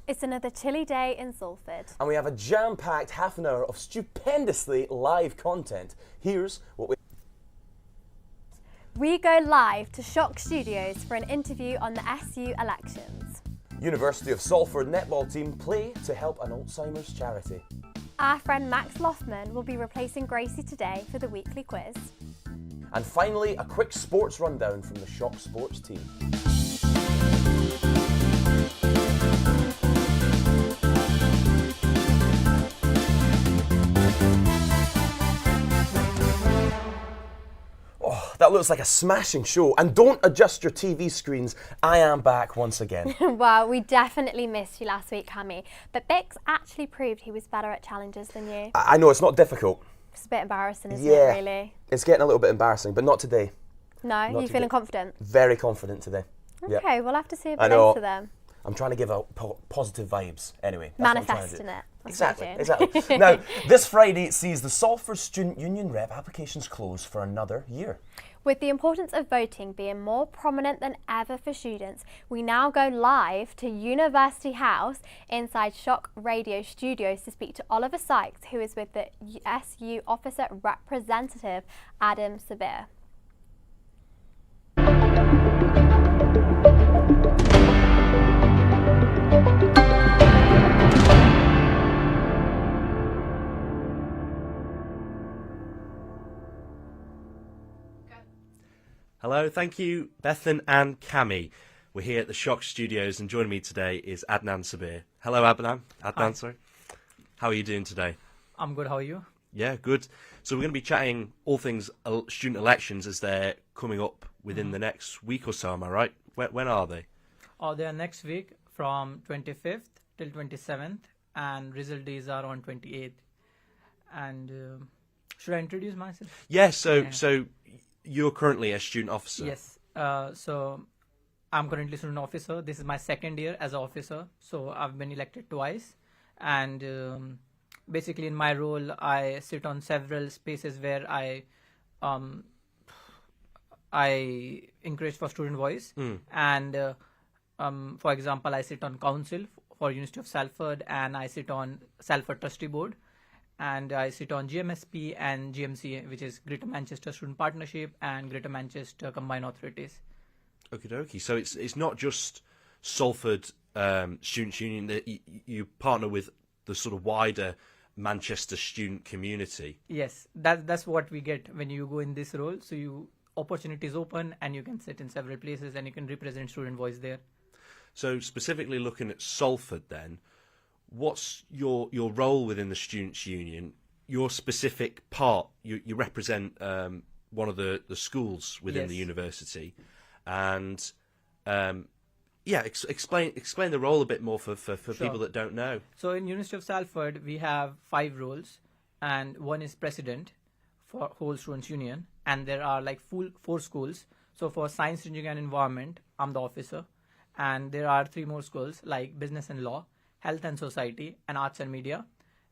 It's another chilly day in Salford. And we have a jam-packed half an hour of stupendously live content. Here's what We go live to Shock Studios for an interview on the SU elections. University of Salford netball team play to help an Alzheimer's charity. Our friend Max Lothman will be replacing Gracie today for the weekly quiz. And finally, a quick sports rundown from the Shock Sports team. That looks like a smashing show. And don't adjust your TV screens. I am back once again. Well, we definitely missed you last week, Cammy. But Bix actually proved he was better at challenges than you. I know, it's not difficult. It's a bit embarrassing, isn't it, really? It's getting a little bit embarrassing, but not today. No? Not You feeling confident? Very confident today. Okay, Yep. we'll have to see a bit later then. I'm trying to give out positive vibes. Anyway, that's what I'm trying to do. Manifesting it. Exactly. Now, this Friday sees the Salford Student Union Rep applications close for another year. With the importance of voting being more prominent than ever for students, we now go live to University House inside Shock Radio Studios to speak to Oliver Sykes, who is with the SU Officer Representative Adam Sabir. Hello, thank you, Bethan and Cammy. We're here at the Shock Studios, and joining me today is Adnan Sabir. Hello, Adnan. Hi. Sorry. How are you doing today? I'm good. How are you? Yeah, good. So we're going to be chatting all things student elections as they're coming up within the next week or so. Am I right? When are they? They are next week from 25th till 27th, and result days are on 28th. And should I introduce myself? Yeah. So you're currently a student officer. Yes. So I'm currently student officer. This is my second year as an officer. So I've been elected twice, and basically in my role, I sit on several spaces where I encourage for student voice. And for example, I sit on council for University of Salford, and I sit on Salford Trustee Board, and I sit on GMSP and GMC, which is Greater Manchester Student Partnership and Greater Manchester Combined Authorities. Okie dokie. So it's not just Salford Students' Union, that you partner with the sort of wider Manchester student community. Yes, that's what we get when you go in this role. So opportunities open, and you can sit in several places, and you can represent student voice there. So specifically looking at Salford then, what's your role within the Students' Union? Your specific part, you represent one of the schools within the university, and explain the role a bit more for Sure. people that don't know. So in University of Salford, we have 5 roles, and one is president for whole Students' Union, and there are like 4 schools. So for science, engineering and environment, I'm the officer, and there are 3 more schools like business and law, health and society, and arts and media.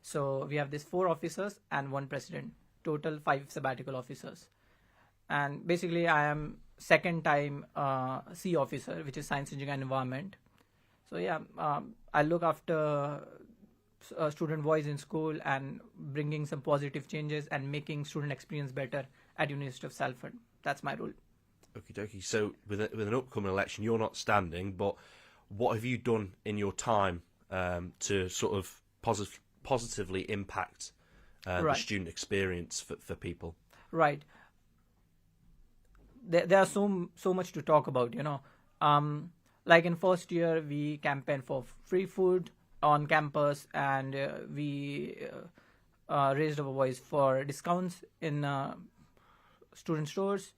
So we have these 4 officers and 1 president, total 5 sabbatical officers. And basically I am second time C officer, which is science, engineering and environment. So yeah, I look after student voice in school and bringing some positive changes and making student experience better at University of Salford. That's my role. Okie dokie. So with an upcoming election, you're not standing, but what have you done in your time to sort of positively impact the student experience for people? Right. There are so much to talk about, like in first year, we campaigned for free food on campus, and we raised our voice for discounts in student stores,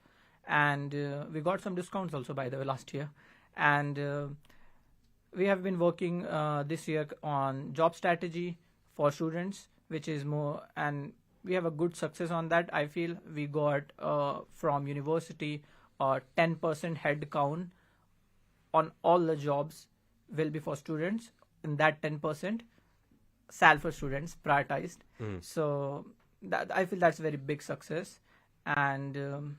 and we got some discounts also, by the way, last year. And we have been working this year on job strategy for students, which is more, and we have a good success on that. I feel we got from university 10% head count on all the jobs will be for students. In that 10%, Salford students prioritized. So that I feel that's a very big success. And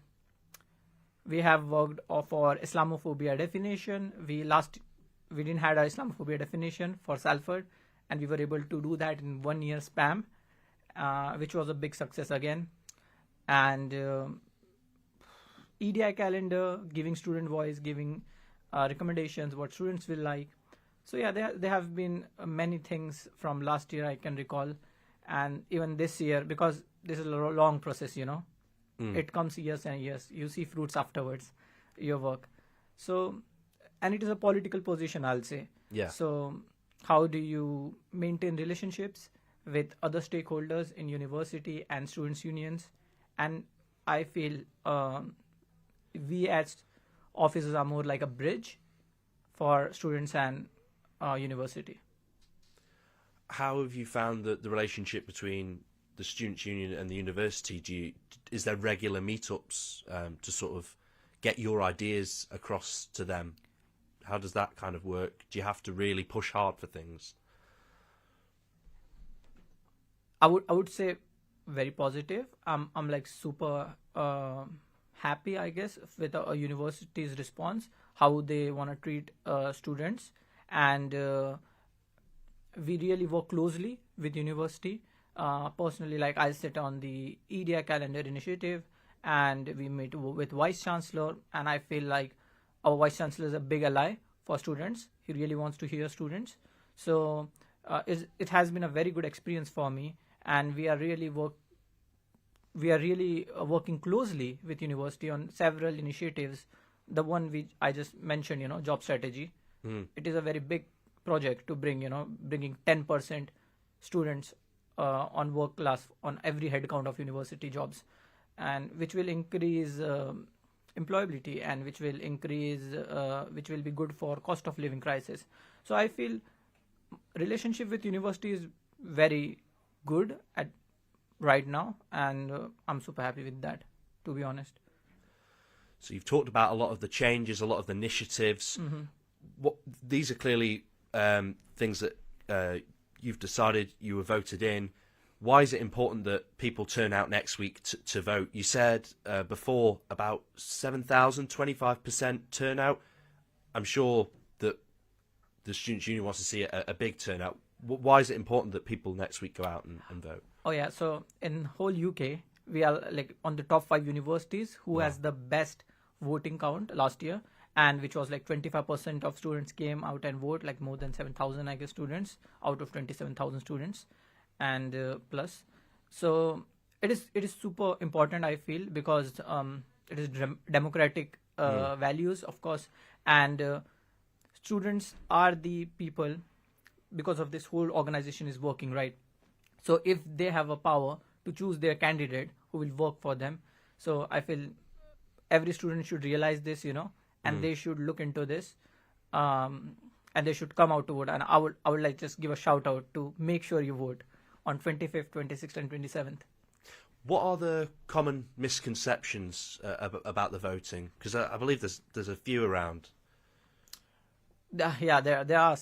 we have worked for Islamophobia definition. We last we didn't had a Islamophobia definition for Salford, and we were able to do that in 1 year span, which was a big success again. And EDI calendar, giving student voice, giving recommendations, what students will like. So yeah, there have been many things from last year I can recall, and even this year, because this is a long process, It comes years and years. You see fruits afterwards, your work. So, and it is a political position, I'll say. Yeah. So how do you maintain relationships with other stakeholders in university and students' unions? And I feel we as officers are more like a bridge for students and university. How have you found the relationship between the Students' Union and the university? Is there regular meetups to sort of get your ideas across to them? How does that kind of work? Do you have to really push hard for things? I would say very positive. I'm like super happy, I guess, with a university's response, how they want to treat students, and we really work closely with university. Personally, like I sit on the EDI calendar initiative, and we meet with Vice Chancellor, and I feel like our Vice Chancellor is a big ally for students. He really wants to hear students. So it has been a very good experience for me, and we are really working closely with university on several initiatives. The one which I just mentioned, job strategy. It is a very big project to bringing 10% students on work class on every headcount of university jobs, and which will increase employability, and which will be good for cost of living crisis. So I feel relationship with university is very good at right now, and I'm super happy with that, to be honest. So you've talked about a lot of the changes, a lot of the initiatives. These are clearly things that you've decided, you were voted in. Why is it important that people turn out next week to vote? You said before about 7,000, 25% turnout. I'm sure that the Students' Union wants to see a big turnout. Why is it important that people next week go out and vote? Oh yeah, so in whole UK, we are like on the top 5 universities who has the best voting count last year, and which was like 25% of students came out and vote, like more than 7,000, I guess, students out of 27,000 students and plus. So it is super important, I feel, because it is democratic values, of course, and students are the people, because of this whole organization is working, right? So if they have a power to choose their candidate who will work for them, so I feel every student should realize this, and they should look into this, and they should come out to vote. And I would like just give a shout out to make sure you vote on 25th, 26th, and 27th. What are the common misconceptions about the voting? Because I believe there's a few around. Yeah, there are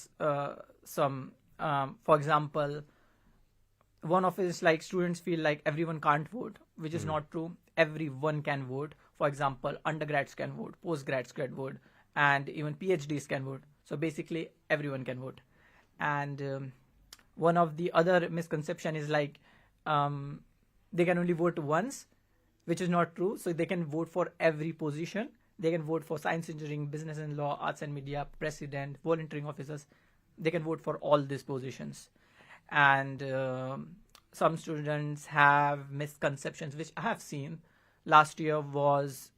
some. For example, one of it is like students feel like everyone can't vote, which is not true. Everyone can vote. For example, undergrads can vote, postgrads can vote, and even PhDs can vote. So basically, everyone can vote. And one of the other misconception is like they can only vote once, which is not true. So they can vote for every position. They can vote for science, engineering, business and law, arts and media, president, volunteering officers. They can vote for all these positions. And some students have misconceptions, which I have seen last year, was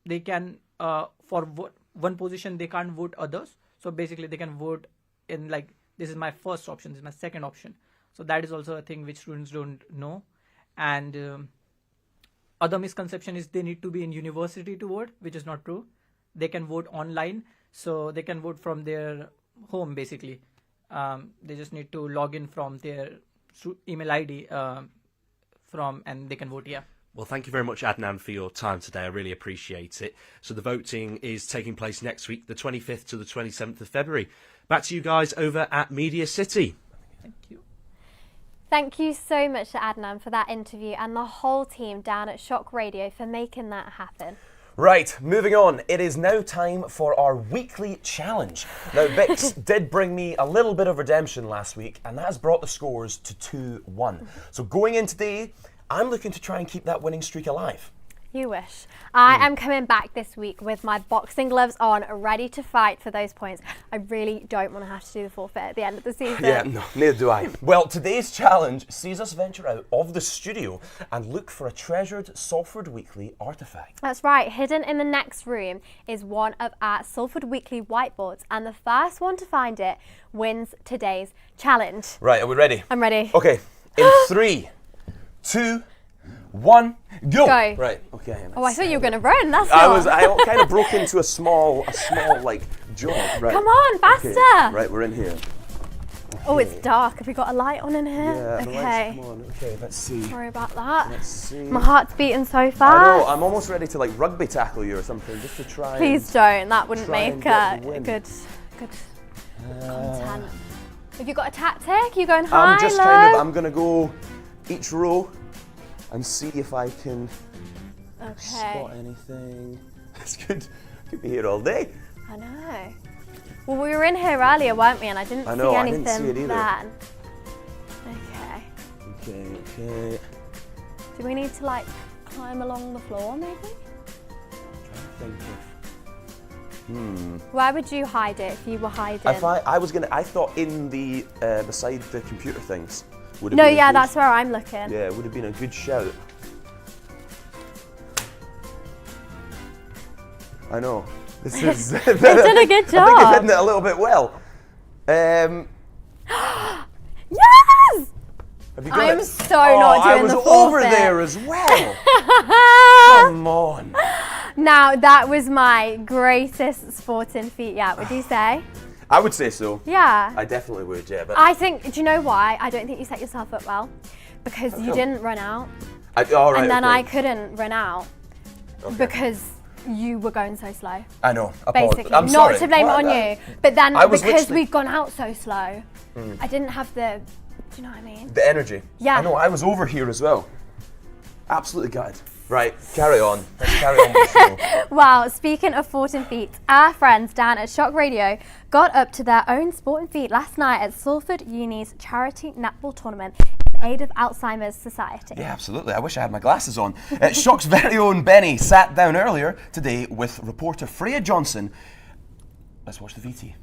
they can for one position they can't vote others. So basically they can vote in like, this is my first option, this is my second option. So that is also a thing which students don't know. And other misconception is they need to be in university to vote, which is not true. They can vote online, so they can vote from their home basically. They just need to log in from their email ID and they can vote. Yeah. Well, thank you very much, Adnan, for your time today. I really appreciate it. So the voting is taking place next week, the 25th to the 27th of February. Back to you guys over at Media City. Thank you. Thank you so much to Adnan for that interview, and the whole team down at Shock Radio for making that happen. Right, moving on. It is now time for our weekly challenge. Now, Vix did bring me a little bit of redemption last week, and that has brought the scores to 2-1. So going in today, I'm looking to try and keep that winning streak alive. You wish. I am coming back this week with my boxing gloves on, ready to fight for those points. I really don't want to have to do the forfeit at the end of the season. Yeah, no, neither do I. Well, today's challenge sees us venture out of the studio and look for a treasured Salford Weekly artefact. That's right. Hidden in the next room is one of our Salford Weekly whiteboards, and the first one to find it wins today's challenge. Right, are we ready? I'm ready. Okay, in 3, 2, 1, go! Go. Right, okay. Oh, I thought you were going to run. That's I not. kind of broke into a small like jog. Right. Come on, faster. Okay. Right, we're in here. Oh, it's dark. Have we got a light on in here? Yeah, the Okay. lights, come on. Okay, let's see. Sorry about that. Let's see. My heart's beating so fast. I know, I'm almost ready to like rugby tackle you or something just to try Please don't. That wouldn't try and make get the a win. good content. Have you got a tactic? You going high, I'm just low? I'm gonna go each row and see if I can spot anything. This could be here all day. I know. Well, we were in here earlier, weren't we? And I didn't I know, see I anything didn't see it either. then. Okay. Okay. Do we need to like climb along the floor, maybe? Trying to think of. Where would you hide it if you were hiding? I thought in the beside the computer things would have No, been a yeah, good- that's where I'm looking. Yeah, it would have been a good shout. I know. This is. You've done a good job. I think I've hidden it a little bit well. Yes! Have you got I'm it? so not doing the I was over forfeit. there as well. Come on. Now, that was my greatest sporting feat yet, would you say? I would say so. Yeah. I definitely would, yeah. But I think, do you know why? I don't think you set yourself up well. Because you didn't run out. all right, And then okay. I couldn't run out. Okay. because you were going so slow. I know. Basically, I'm not sorry. to blame it on you, but then I was because literally- we'd gone out so slow, I didn't have the. Do you know what I mean? The energy. Yeah. I know. I was over here as well. Absolutely gutted. Right, carry on. Let's carry on with the show. Well, speaking of sporting feats, our friends down at Shock Radio got up to their own sporting feat last night at Salford Uni's charity netball tournament in aid of Alzheimer's Society. Yeah, absolutely. I wish I had my glasses on. Shock's very own Benny sat down earlier today with reporter Freya Johnson. Let's watch the VT.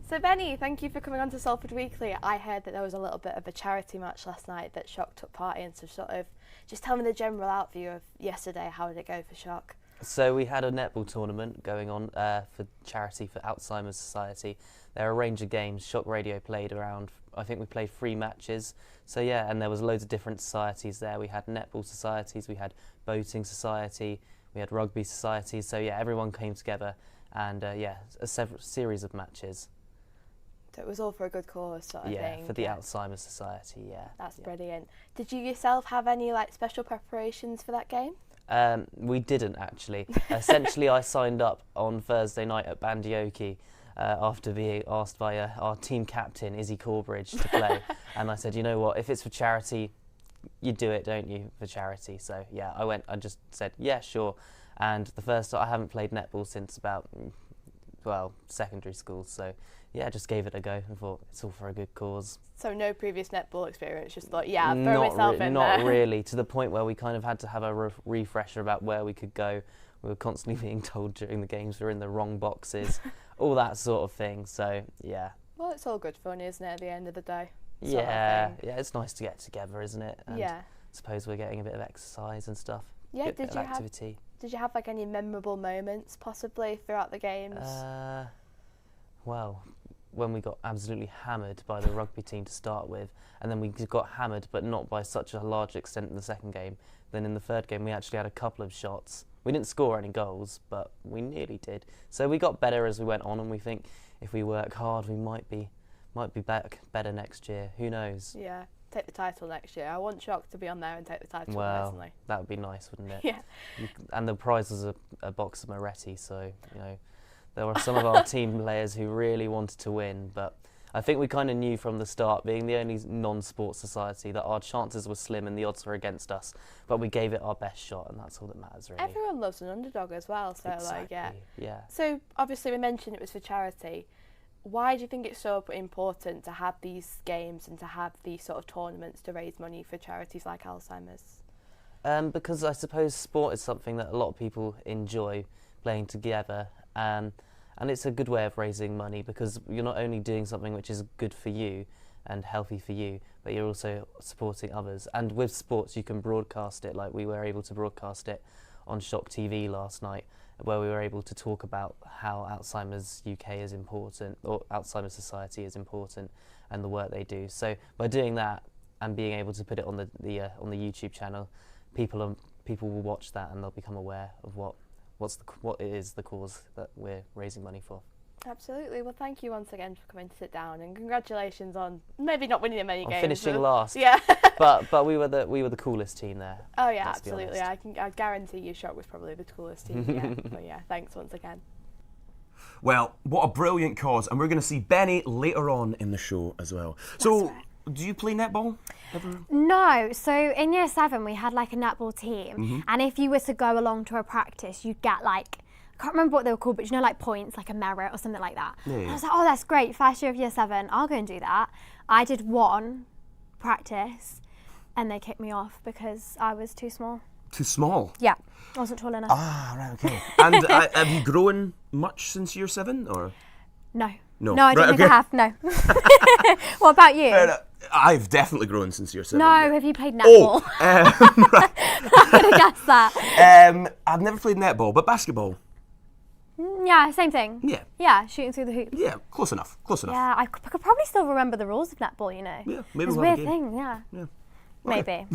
So Benny, thank you for coming on to Salford Weekly. I heard that there was a little bit of a charity match last night that Shock took part in, so sort of just tell me the general outview of yesterday. How did it go for Shock? So we had a netball tournament going on for charity for Alzheimer's Society. There are a range of games. Shock Radio played around, I think we played 3 matches. So yeah, and there was loads of different societies there. We had netball societies, we had boating society, we had rugby societies. So yeah, everyone came together and yeah, a series of matches. So it was all for a good cause, sort of thing. Yeah, for the Alzheimer's Society, yeah. That's brilliant. Did you yourself have any like special preparations for that game? We didn't actually. Essentially, I signed up on Thursday night at Bandioki after being asked by our team captain, Izzy Corbridge, to play. And I said, you know what, if it's for charity, you do it, don't you, for charity? So yeah, I went and just said, yeah, sure. And I haven't played netball since about, well, secondary school. So yeah, just gave it a go and thought it's all for a good cause. So no previous netball experience, just thought, yeah, I'll throw myself in there. Not really, to the point where we kind of had to have a refresher about where we could go. We were constantly being told during the games we're in the wrong boxes, all that sort of thing. So yeah. Well, it's all good fun, isn't it, at the end of the day? Yeah, it's nice to get together, isn't it? And yeah. I suppose we're getting a bit of exercise and stuff. Yeah, Good bit of activity. Did you have like any memorable moments possibly throughout the games? Well, when we got absolutely hammered by the rugby team to start with, and then we got hammered, but not by such a large extent in the second game. Then in the third game, we actually had a couple of shots. We didn't score any goals, but we nearly did. So we got better as we went on, and we think if we work hard, we might be back better next year. Who knows? Yeah, take the title next year. I want Shock to be on there and take the title personally. Well, that would be nice, wouldn't it? Yeah. And the prize was a box of Moretti, so you know. There were some of our team players who really wanted to win, but I think we kind of knew from the start, being the only non-sports society, that our chances were slim and the odds were against us. But we gave it our best shot, and that's all that matters, really. Everyone loves an underdog as well, so Exactly. Yeah. So obviously we mentioned it was for charity. Why do you think it's so important to have these games and to have these sort of tournaments to raise money for charities like Alzheimer's? Because I suppose sport is something that a lot of people enjoy playing together, and it's a good way of raising money, because you're not only doing something which is good for you and healthy for you, but you're also supporting others. And with sports, you can broadcast it, like we were able to broadcast it on Shock TV last night, where we were able to talk about how Alzheimer's UK is important, or Alzheimer's Society is important, and the work they do. So by doing that and being able to put it on the YouTube channel, people will watch that and they'll become aware of what is the cause that we're raising money for. Absolutely. Well, thank you once again for coming to sit down, and congratulations on maybe not winning many games. Finishing last. Yeah. but we were the coolest team there. Oh yeah, let's be absolutely. honest. I guarantee you Shock was probably the coolest team. Yeah. But yeah, thanks once again. Well, what a brilliant cause, and we're going to see Benny later on in the show as well. So, do you play netball ever? No, so in year 7 we had like a netball team, and if you were to go along to a practice, you'd get like, I can't remember what they were called, but you know, like points, like a merit or something like that. Yeah. I was like, oh, that's great, first year of year 7, I'll go and do that. I did one practice and they kicked me off because I was too small. Too small? Yeah, I wasn't tall enough. Ah, right, okay. And have you grown much since year 7, or? No. No. No, I don't Right, think I have, no. What about you? I've definitely grown since year 7. No, have you played netball? Right. I'm going to guess that. I've never played netball, but basketball. Yeah, same thing. Yeah. Yeah, shooting through the hoop. Yeah, close enough. Yeah, I could probably still remember the rules of netball, you know. Yeah, maybe It's a we'll have weird a game. thing, yeah. Yeah. Maybe.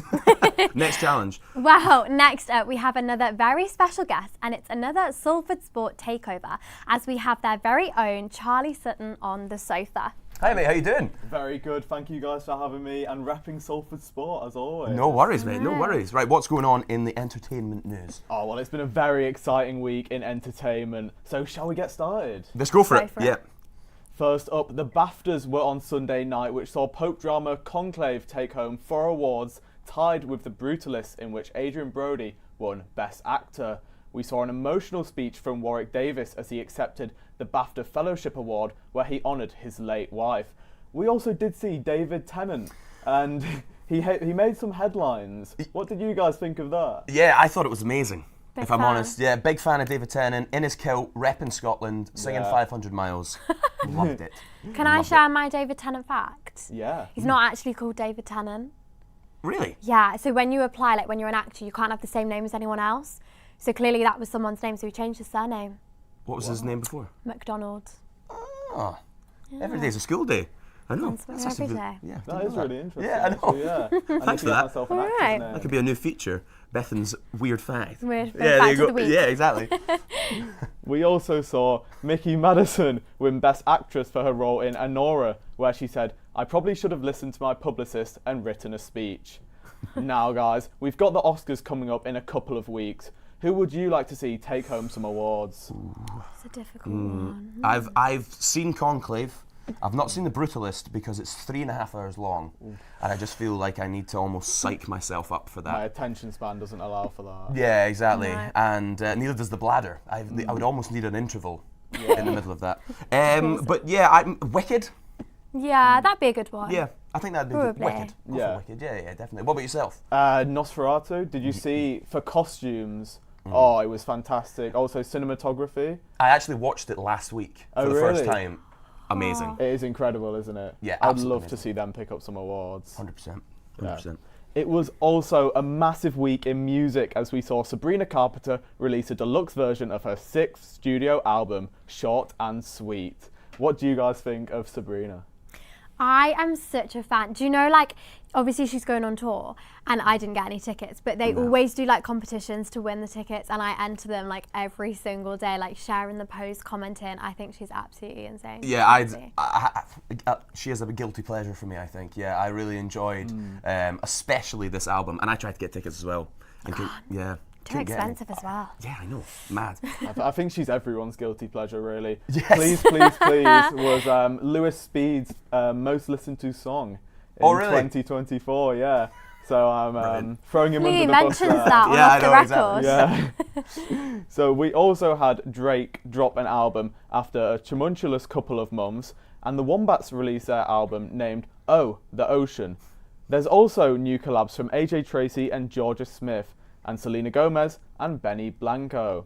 Next challenge. Well, next up we have another very special guest, and it's another Salford Sport takeover, as we have their very own Charlie Sutton on the sofa. Hi mate, how you doing? Very good, thank you guys for having me and repping Salford Sport as always. No worries, mate, no worries. Right, what's going on in the entertainment news? Oh, well, it's been a very exciting week in entertainment, so shall we get started? Let's go for Go it. for it. Yeah. First up, the BAFTAs were on Sunday night, which saw Pope drama Conclave take home 4 awards, tied with The Brutalist, in which Adrian Brody won Best Actor. We saw an emotional speech from Warwick Davis as he accepted the BAFTA Fellowship Award, where he honoured his late wife. We also did see David Tennant, and he made some headlines. What did you guys think of that? Yeah, I thought it was amazing. Big if I'm fan. honest, yeah, big fan of David Tennant, in his kilt, repping Scotland, singing Yeah. 500 miles. Loved it. Can I Loved share my David Tennant fact? Yeah. He's not actually called David Tennant. Really? Yeah, so when you apply, like when you're an actor, you can't have the same name as anyone else. So clearly that was someone's name, so he changed his surname. What was his name before? McDonald. Oh, every day's a school day. I know. That's every day. Yeah, That didn't is know really interesting. Yeah, I know. actually, yeah. I need Thanks to for get that. myself an Alright. actor's That name. could be a new feature. Bethan's weird fact. Weird there fact you of go. the week. Yeah, exactly. We also saw Mickey Madison win Best Actress for her role in Anora, where she said, "I probably should have listened to my publicist and written a speech." Now, guys, we've got the Oscars coming up in a couple of weeks. Who would you like to see take home some awards? It's a difficult one. I've seen Conclave. I've not seen The Brutalist because it's 3.5 hours long, and I just feel like I need to almost psych myself up for My that. attention span doesn't allow for that. Yeah, exactly. No. And neither does the bladder. I would almost need an interval in the middle of that. But yeah, I'm Wicked. Yeah, that'd be a good one. Yeah, I think that'd be good. Probably. Wicked. Go for Yeah. Wicked. Yeah, definitely. What about yourself? Nosferatu, did you see for costumes? Oh, it was fantastic. Also cinematography. I actually watched it last week for Oh, the first really? time. Amazing. It is incredible, isn't it? Yeah, I'd absolutely love to see them pick up some awards. 100%. 100%. It was also a massive week in music as we saw Sabrina Carpenter release a deluxe version of her 6th studio album, Short and Sweet. What do you guys think of Sabrina? I am such a fan. Do you know, like, obviously she's going on tour and I didn't get any tickets, but they always do like competitions to win the tickets, and I enter them like every single day, like sharing the post, commenting. I think she's absolutely insane. Yeah, she has a guilty pleasure for me, I think. Yeah, I really enjoyed, especially this album, and I tried to get tickets as well. Yeah, Too expensive as well. Yeah, I know. Mad. I think she's everyone's guilty pleasure, really. Yes. Please, Please, Please was Lewis Speed's most listened to song in Oh, really? 2024, yeah. So I'm throwing him Lee under the bus mentions there. that on Yeah, I off the know, record. exactly. Yeah. So we also had Drake drop an album after a tumultuous couple of months, and the Wombats released their album named Oh, the Ocean. There's also new collabs from AJ Tracy and Georgia Smith, and Selena Gomez and Benny Blanco.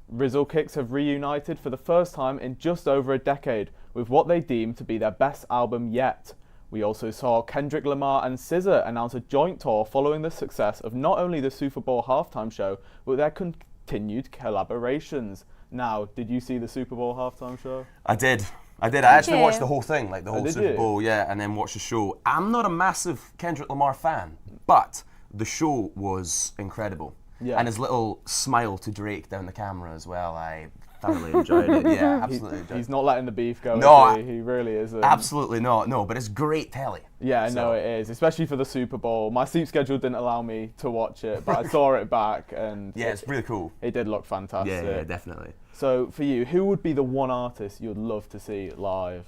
Rizzle Kicks have reunited for the first time in just over a decade with what they deem to be their best album yet. We also saw Kendrick Lamar and SZA announce a joint tour following the success of not only the Super Bowl halftime show, but their continued collaborations. Now, did you see the Super Bowl halftime show? I did. I actually you? watched the whole thing, like the whole did Super you? Bowl, yeah, and then watched the show. I'm not a massive Kendrick Lamar fan, but the show was incredible. Yeah. And his little smile to Drake down the camera as well, I thoroughly enjoyed it. Yeah, absolutely enjoyed He's it. not letting the beef go, No, is he? He really isn't. Absolutely not, no, but it's great telly. Yeah, So- no, it is, especially for the Super Bowl. My sleep schedule didn't allow me to watch it, but I saw it back, and Yeah, it's really cool. it did look fantastic. Yeah, definitely. So, for you, who would be the one artist you'd love to see live?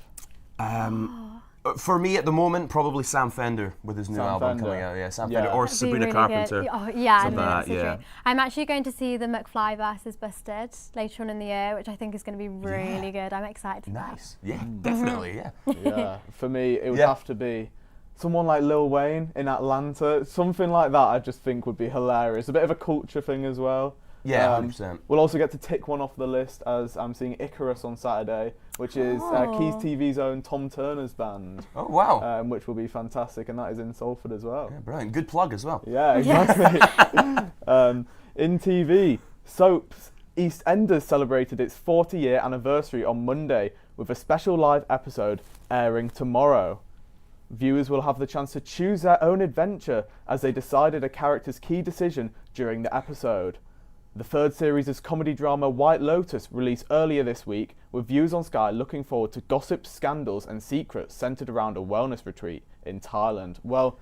For me at the moment, probably Sam Fender with his new Sam album Fender. coming out. Yeah, Sam Yeah. Fender or That'd be Sabrina really Carpenter. good. Oh, yeah, Something like that, yeah. I'm actually going to see the McFly versus Busted later on in the year, which I think is going to be really good. I'm excited for that. Nice. Yeah, definitely. Yeah. Yeah, for me, it would Yeah. have to be someone like Lil Wayne in Atlanta. Something like that I just think would be hilarious. A bit of a culture thing as well. Yeah, 100%. We'll also get to tick one off the list as I'm seeing Icarus on Saturday, which is Quays TV's own Tom Turner's band, Oh wow. which will be fantastic, and that is in Salford as well. Yeah, brilliant. Good plug as well. Yeah, exactly. In TV, soaps, EastEnders celebrated its 40-year anniversary on Monday with a special live episode airing tomorrow. Viewers will have the chance to choose their own adventure as they decided a character's key decision during the episode. The third series' comedy drama White Lotus released earlier this week, with viewers on Sky looking forward to gossips, scandals and secrets centred around a wellness retreat in Thailand. Well,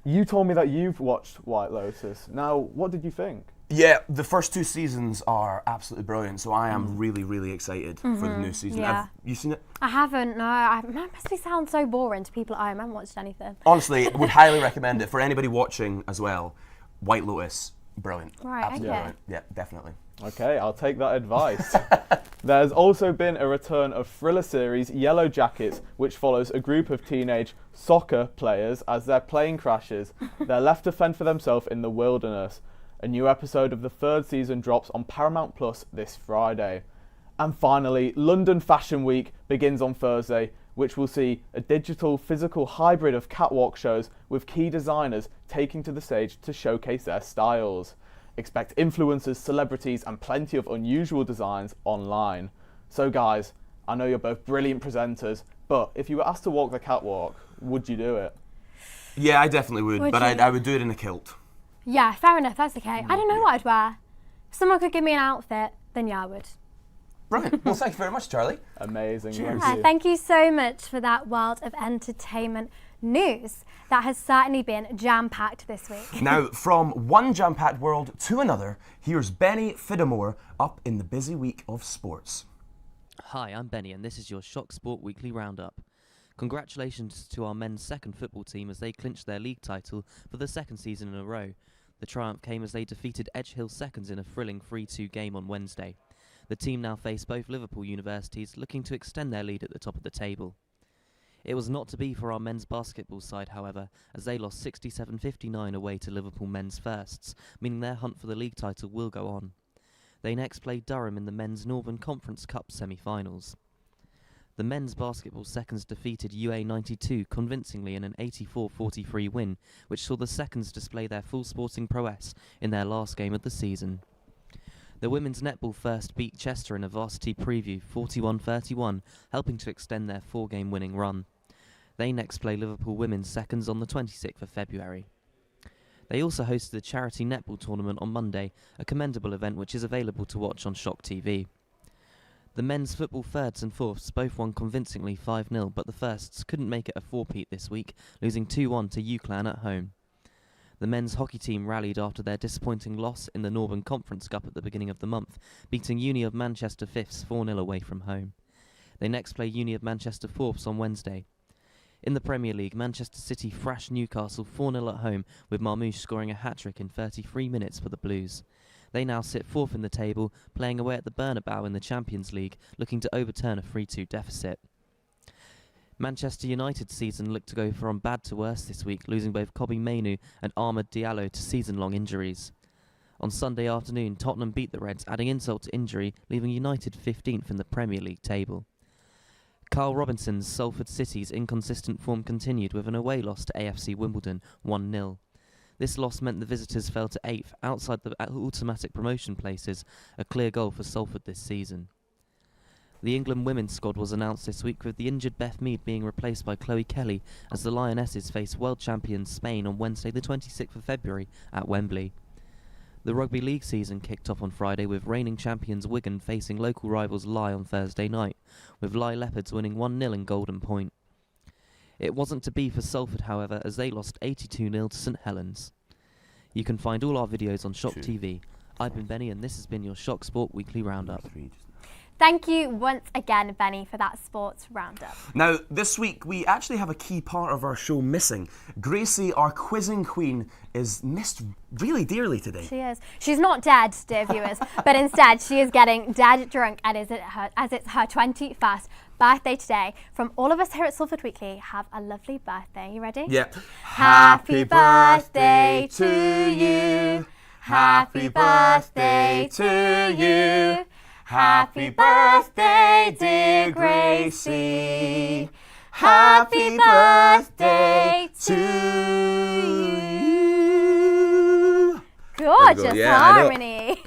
you told me that you've watched White Lotus. Now, what did you think? Yeah, the first 2 seasons are absolutely brilliant, so I am really, really excited for the new season. yeah. Have you seen it? I haven't, no. That must sound so boring to people at home. I haven't watched anything. Honestly, would highly recommend it for anybody watching as well. White Lotus, brilliant. Right, Absolutely okay. brilliant. Yeah, definitely. Okay, I'll take that advice. There's also been a return of thriller series Yellow Jackets, which follows a group of teenage soccer players as their plane crashes. They're left to fend for themselves in the wilderness. A new episode of the 3rd season drops on Paramount Plus this Friday. And finally, London Fashion Week begins on Thursday, which will see a digital physical hybrid of catwalk shows with key designers taking to the stage to showcase their styles. Expect influencers, celebrities and plenty of unusual designs online. So guys, I know you're both brilliant presenters, but if you were asked to walk the catwalk, would you do it? Yeah, I definitely would, Would but you? I would do it in a kilt. Yeah, fair enough. That's okay. I don't know what I'd wear. If someone could give me an outfit, then yeah, I would. Brilliant. Well, thank you very much, Charlie. Amazing. Yeah, thank you so much for that world of entertainment news. That has certainly been jam-packed this week. Now, from one jam-packed world to another, here's Benny Fidamore up in the busy week of sports. Hi, I'm Benny, and this is your Shock Sport Weekly Roundup. Congratulations to our men's second football team as they clinched their league title for the 2nd season in a row. The triumph came as they defeated Edge Hill Seconds in a thrilling 3-2 game on Wednesday. The team now face both Liverpool universities, looking to extend their lead at the top of the table. It was not to be for our men's basketball side, however, as they lost 67-59 away to Liverpool men's firsts, meaning their hunt for the league title will go on. They next played Durham in the men's Northern Conference Cup semi-finals. The men's basketball seconds defeated UA92 convincingly in an 84-43 win, which saw the seconds display their full sporting prowess in their last game of the season. The women's netball first beat Chester in a varsity preview 41-31, helping to extend their 4-game winning run. They next play Liverpool women's seconds on the 26th of February. They also hosted a charity netball tournament on Monday, a commendable event which is available to watch on Shock TV. The men's football thirds and fourths both won convincingly 5-0, but the firsts couldn't make it a four-peat this week, losing 2-1 to UClan at home. The The men's hockey team rallied after their disappointing loss in the Northern Conference Cup at the beginning of the month, beating Uni of Manchester Fifths 4-0 away from home. They next play Uni of Manchester Fourths on Wednesday. In the Premier League, Manchester City thrashed Newcastle 4-0 at home, with Marmoush scoring a hat-trick in 33 minutes for the Blues. They now sit fourth in the table, playing away at the Bernabeu in the Champions League, looking to overturn a 3-2 deficit. Manchester United's season looked to go from bad to worse this week, losing both Kobbie Mainoo and Amad Diallo to season-long injuries. On Sunday afternoon, Tottenham beat the Reds, adding insult to injury, leaving United 15th in the Premier League table. Carl Robinson's Salford City's inconsistent form continued with an away loss to AFC Wimbledon 1-0. This loss meant the visitors fell to 8th, outside the automatic promotion places, a clear goal for Salford this season. The England women's squad was announced this week, with the injured Beth Mead being replaced by Chloe Kelly as the Lionesses face world champions Spain on Wednesday the 26th of February at Wembley. The rugby league season kicked off on Friday with reigning champions Wigan facing local rivals Lye on Thursday night, with Lye Leopards winning 1-0 in Golden Point. It wasn't to be for Salford, however, as they lost 82-0 to St Helens. You can find all our videos on Shock TV. I've been Benny, and this has been your Shock Sport Weekly Roundup. Thank you once again, Benny, for that sports roundup. Now, this week we actually have a key part of our show missing. Gracie, our quizzing queen, is missed really dearly today. She is. She's not dead, dear viewers, but instead she is getting dead drunk as it's her 21st birthday today. From all of us here at Salford Weekly, have a lovely birthday. You ready? Yeah. Happy birthday to you. Happy birthday to you. Happy birthday, dear Gracie. Happy birthday to you. Gorgeous harmony.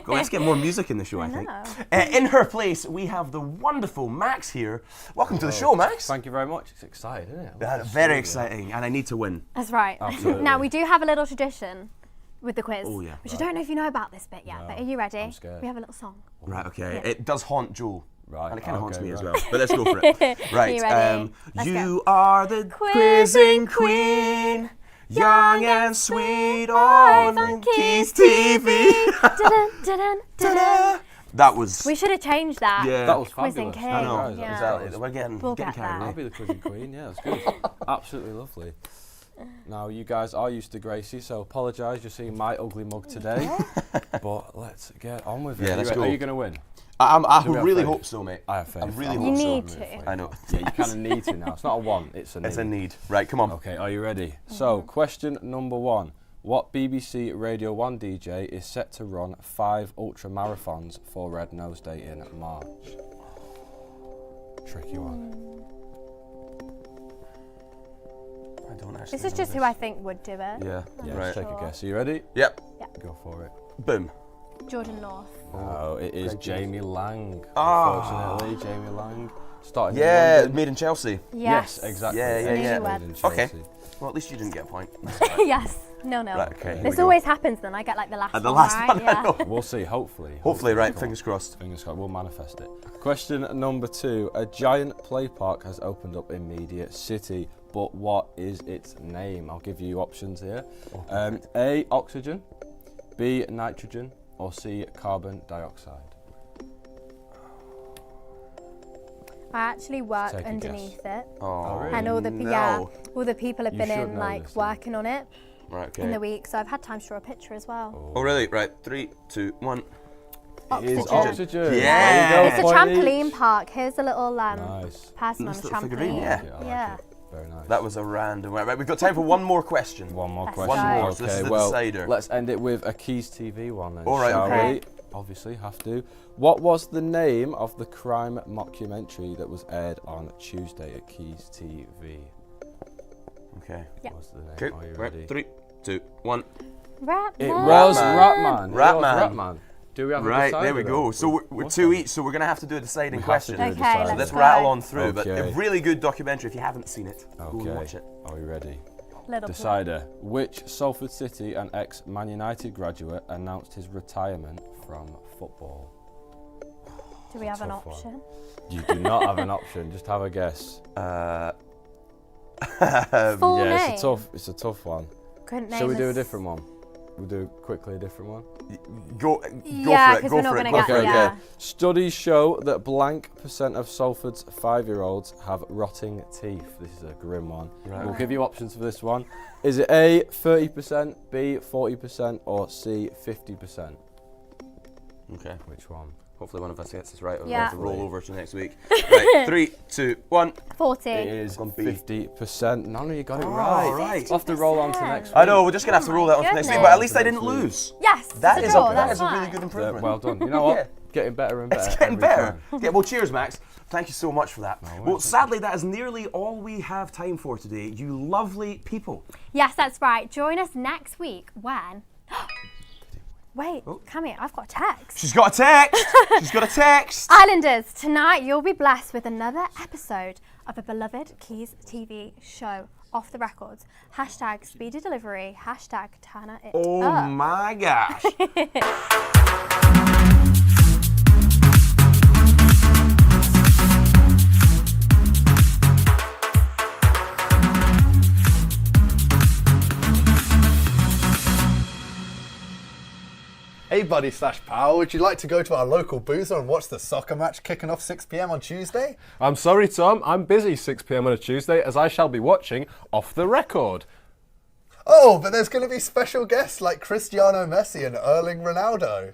Go, let's get more music in the show, I think. know. In her place, we have the wonderful Max here. Welcome to the show, Max. Thank you very much. It's exciting, isn't it? Very exciting, and I need to win. That's right. Absolutely. Now, we do have a little tradition with the quiz, Oh, yeah. which I don't know if you know about this bit yet, No, but are you ready? I'm scared. We have a little song. Right, okay. Yeah. It does haunt Joel. Right, And it kind of haunts okay, me as right. well. But let's go for it. Right. You ready? Let's You go. are the quizzing queen, young and sweet on Quays TV. Dun, dun, dun, dun. That was. We should have changed that. Yeah. That was Quizzing fabulous. king. I know. Guys, Yeah. Exactly. We're getting We'll get carried there. away. I'll be the quizzing queen. Yeah, that's good. Absolutely lovely. Now, you guys are used to Gracie, so apologise. You're seeing my ugly mug today. But let's get on with it. Yeah, let's Are go. you going to win? I Do we have really faith? hope so, mate. I have faith. I really You hope so. need to. I know. Yeah, you kind of need to now. It's not a want, it's a need. It's a need. Right, come on. Okay, are you ready? So, question number 1. What BBC Radio 1 DJ is set to run 5 ultra marathons for Red Nose Day in March? Tricky one. I don't actually This is know just who I think would do it. Yeah. Yeah, Right. just take a guess. Are you ready? Yep. Go for it. Boom. Jordan North. No, it is Greg Jamie Lang. Ah. Unfortunately, Jamie Lang. Starting Yeah, in London. made in Chelsea. Yes, exactly. Yeah, yeah, yeah. Made in Okay. Chelsea. Well, at least you didn't get a point. Yes. No. Right, okay. here This we go. always happens then. I get like the last At the one, last right? one, I Yeah. know. We'll see, hopefully. Hopefully, right. Come on. Fingers crossed. Fingers crossed, we'll manifest it. Question number 2. A giant play park has opened up in Media City, but what is its name? I'll give you options here. A, oxygen, B, nitrogen, or C, carbon dioxide. I actually work Take a underneath it, Oh, really? and all the no. all the people have You been should in know like this, then. working on it Right, okay. in the week, so I've had time to draw a picture as well. Oh, really? Right. 3, 2, 1. It is Oxygen. oxygen. Yeah. There you It's a go, point trampoline each. park. Here's a little Nice. person Nice on a little figurine, trampoline. yeah. I like Yeah. it. Very nice. That was a random. Right, we've got time for one more question. One more Let's question. go. One more, so this Okay, is the well, decider. let's end it with a Quays TV one then, All right, shall okay. we? Obviously, have to. What was the name of the crime mockumentary that was aired on Tuesday at Quays TV? Okay. Yeah. What's the name? Okay. Are you Right. ready? 3, 2, 1. Rat It man. was Ratman. Ratman. Ratman. Ratman. Do we have a Right, decider there we go. though? So we're What's 2 that? each, so we're going to have to do a deciding We have to question. do a Okay, decider. So let's go. rattle on through. But a Okay. really good documentary. If you haven't seen it, go and Okay. watch it. Are we ready? Little Decider. Which Salford City and ex-Man United graduate announced his retirement from football? Do we have an tough one. option? You do not have an option. Just have a guess. Full Yeah, name. it's a tough one. couldn't name Shall we do a this- different one? We'll do quickly a different one. Go Yeah, for it. 'cause Go we're not for it. gonna Go get- for it. yeah. Studies show that blank % of Salford's 5-year-olds have rotting teeth. This is a grim one. Right. We'll give you options for this one. Is it A, 30%, B, 40%, or C, 50%? Okay. Which one? Hopefully one of us gets this right. Or we'll Yeah. have to roll over to next week. Right. 3, 2, 1. 40. It is Gonna be- 50%. None of you got it Oh, right. right. We'll have to roll on to next week. I know. We're just gonna have to roll that on to next week. But at least I didn't lose. Yes, That it's is a draw, that that's is a really fine. good improvement. Well done. You know what? Yeah. Getting better and better. It's getting every better. time. Yeah, well, cheers, Max. Thank you so much for that. Well, sadly, that is nearly all we have time for today. You lovely people. Yes, that's right. Join us next week when... Wait, Cammy, I've got a text. She's got a text. She's got a text. Islanders, tonight you'll be blessed with another episode of a beloved Quays TV show, Off the Records. # speedy delivery, # Tana it Oh up. my gosh. Hey buddy / pal, would you like to go to our local boozer and watch the soccer match kicking off 6 p.m. on Tuesday? I'm sorry, Tom. I'm busy 6 p.m. on a Tuesday as I shall be watching Off the Record. Oh, but there's going to be special guests like Cristiano Messi and Erling Ronaldo.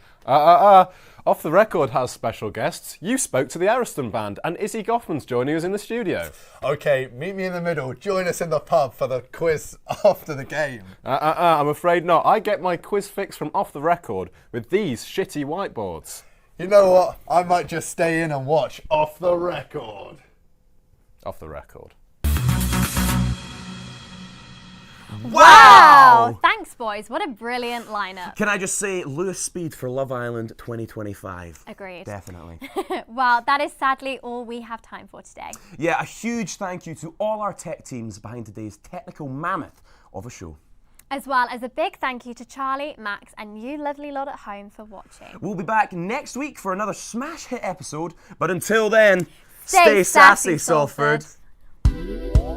Off the Record has special guests. You spoke to the Ariston Band and Izzy Goffman's joining us in the studio. Okay, meet me in the middle. Join us in the pub for the quiz after the game. I'm afraid not. I get my quiz fix from Off the Record with these shitty whiteboards. You know what? I might just stay in and watch Off the Record. Off the Record. Wow! Thanks, boys. What a brilliant lineup. Can I just say, Lewis Speed for Love Island 2025? Agreed. Definitely. Well, that is sadly all we have time for today. Yeah, a huge thank you to all our tech teams behind today's technical mammoth of a show. As well as a big thank you to Charlie, Max, and you lovely lot at home for watching. We'll be back next week for another smash hit episode, but until then, Stay sassy, Salford. Salford.